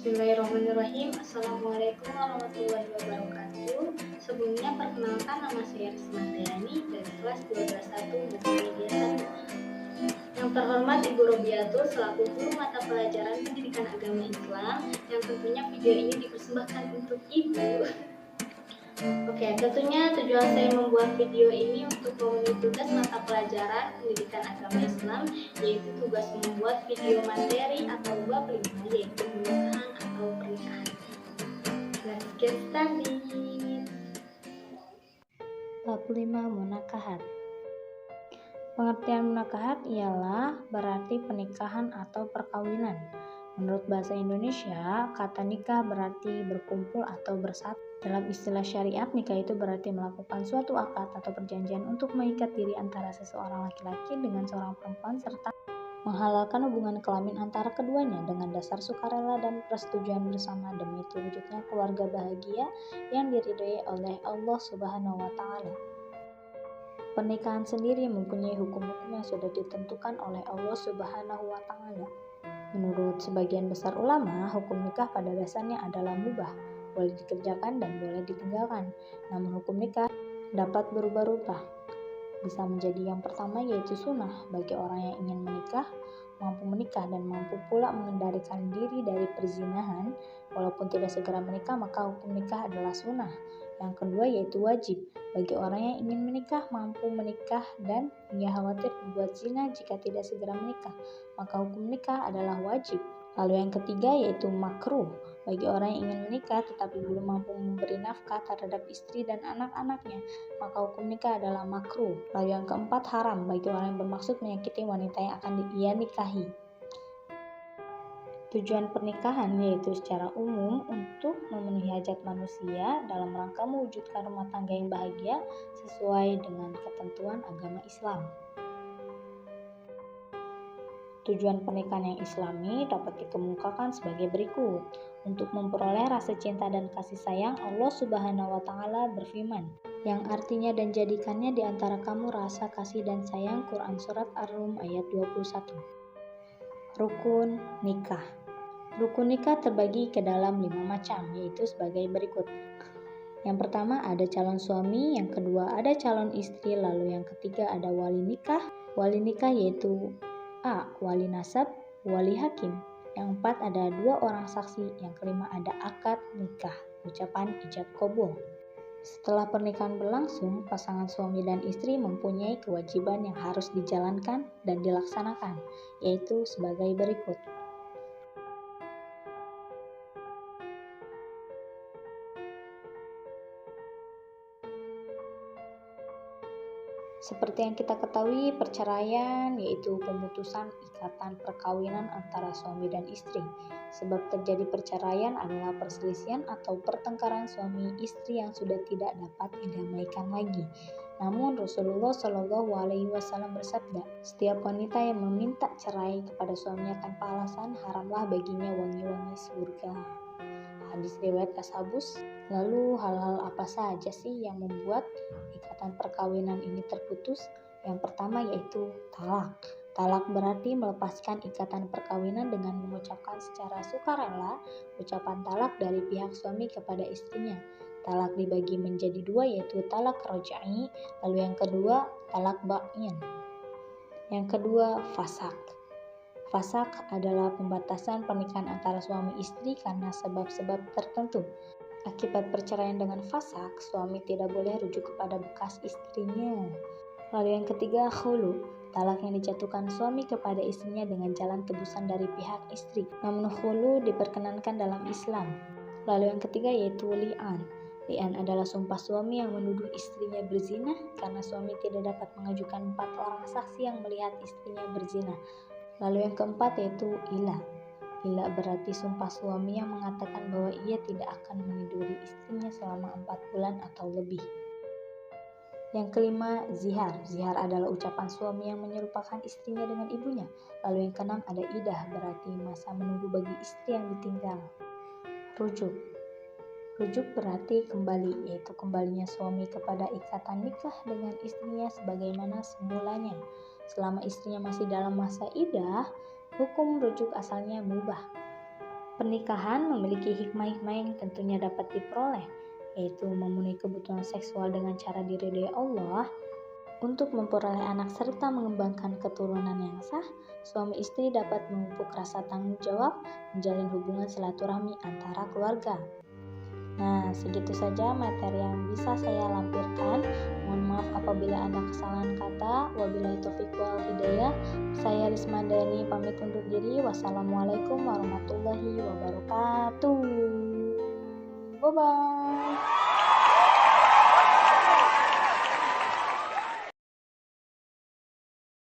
Bismillahirrahmanirrahim. Assalamualaikum warahmatullahi wabarakatuh. Sebelumnya perkenalkan, nama saya Risma Dayani dari kelas 12.1 Multimedia 1. Yang terhormat Ibu Robiatul selaku guru mata pelajaran pendidikan agama Islam, yang tentunya video ini dipersembahkan untuk Ibu. Oke, tentunya tujuan saya membuat video ini untuk memenuhi tugas mata pelajaran pendidikan agama Islam, yaitu tugas membuat video materi atau bab 5, yaitu menikahan atau pernikahan. Let's get started. Bab 5 Munakahat. Pengertian munakahat ialah berarti pernikahan atau perkawinan. Menurut bahasa Indonesia, kata nikah berarti berkumpul atau bersatu. Dalam istilah syariat, nikah itu berarti melakukan suatu akad atau perjanjian untuk mengikat diri antara seseorang laki-laki dengan seorang perempuan serta menghalalkan hubungan kelamin antara keduanya dengan dasar sukarela dan persetujuan bersama demi terwujudnya keluarga bahagia yang diridhoi oleh Allah Subhanahu wa Ta'ala. Pernikahan sendiri mempunyai hukum-hukum yang sudah ditentukan oleh Allah Subhanahu wa Ta'ala. Menurut sebagian besar ulama, hukum nikah pada dasarnya adalah mubah, boleh dikerjakan dan boleh ditinggalkan. Namun hukum nikah dapat berubah-ubah. Bisa menjadi yang pertama yaitu sunnah bagi orang yang ingin menikah, mampu menikah dan mampu pula mengendalikan diri dari perzinahan. Walaupun tidak segera menikah, maka hukum nikah adalah sunnah. Yang kedua yaitu wajib bagi orang yang ingin menikah, mampu menikah dan hingga khawatir berbuat zina jika tidak segera menikah, maka hukum nikah adalah wajib. Lalu yang ketiga yaitu makruh bagi orang yang ingin menikah tetapi belum mampu memberi nafkah terhadap istri dan anak-anaknya, maka hukum nikah adalah makruh. Lalu yang keempat haram bagi orang yang bermaksud menyakiti wanita yang akan ia nikahi. Tujuan pernikahan yaitu secara umum untuk memenuhi hajat manusia dalam rangka mewujudkan rumah tangga yang bahagia sesuai dengan ketentuan agama Islam. Tujuan pernikahan yang islami dapat dikemukakan sebagai berikut. Untuk memperoleh rasa cinta dan kasih sayang, Allah Subhanahu wa Ta'ala berfirman, yang artinya dan jadikannya di antara kamu rasa kasih dan sayang. Quran Surat Ar-Rum ayat 21. Rukun nikah. Rukun nikah terbagi ke dalam 5 macam, yaitu sebagai berikut. Yang pertama ada calon suami, yang kedua ada calon istri, lalu yang ketiga ada wali nikah. Wali nikah yaitu A. Wali nasab, wali hakim. Yang empat ada 2 orang saksi, yang kelima ada akad nikah, ucapan ijab qabul. Setelah pernikahan berlangsung, pasangan suami dan istri mempunyai kewajiban yang harus dijalankan dan dilaksanakan, yaitu sebagai berikut. Seperti yang kita ketahui, perceraian yaitu pemutusan ikatan perkawinan antara suami dan istri. Sebab terjadi perceraian adalah perselisihan atau pertengkaran suami istri yang sudah tidak dapat didamaikan lagi. Namun Rasulullah Shallallahu Alaihi Wasallam bersabda, setiap wanita yang meminta cerai kepada suaminya tanpa alasan, haramlah baginya wangi-wangi surga. Hadis riwayat Ashabus. Lalu hal-hal apa saja sih yang membuat ikatan perkawinan ini terputus? Yang pertama yaitu talak. Talak berarti melepaskan ikatan perkawinan dengan mengucapkan secara sukarela ucapan talak dari pihak suami kepada istrinya. Talak dibagi menjadi 2 yaitu talak raj'i, lalu yang kedua talak ba'in. Yang kedua fasak. Fasak adalah pembatasan pernikahan antara suami istri karena sebab-sebab tertentu. Akibat perceraian dengan fasak, suami tidak boleh rujuk kepada bekas istrinya. Lalu yang ketiga khulu, talak yang dijatuhkan suami kepada istrinya dengan jalan tebusan dari pihak istri. Namun khulu diperkenankan dalam Islam. Lalu yang ketiga yaitu li'an. Li'an adalah sumpah suami yang menuduh istrinya berzina karena suami tidak dapat mengajukan 4 orang saksi yang melihat istrinya berzina. Lalu yang keempat yaitu ilah. Ilah berarti sumpah suami yang mengatakan bahwa ia tidak akan meniduri istrinya selama 4 bulan atau lebih. Yang kelima zihar. Zihar adalah ucapan suami yang menyerupakan istrinya dengan ibunya. Lalu yang keenam ada idah, berarti masa menunggu bagi istri yang ditinggal. Rujuk. Rujuk berarti kembali, yaitu kembalinya suami kepada ikatan nikah dengan istrinya sebagaimana semulanya. Selama istrinya masih dalam masa idah, hukum rujuk asalnya mubah. Pernikahan memiliki hikmah-hikmah yang tentunya dapat diperoleh, yaitu memenuhi kebutuhan seksual dengan cara diridhoi Allah, untuk memperoleh anak serta mengembangkan keturunan yang sah. Suami istri dapat memupuk rasa tanggung jawab, menjalin hubungan silaturahmi antara keluarga. Nah, segitu saja materi yang bisa saya lampirkan. Mohon maaf apabila ada kesalahan kata. Wabillahi taufiq wal hidayah. Saya Risma Dani pamit undur diri. Wassalamualaikum warahmatullahi wabarakatuh. Bye bye.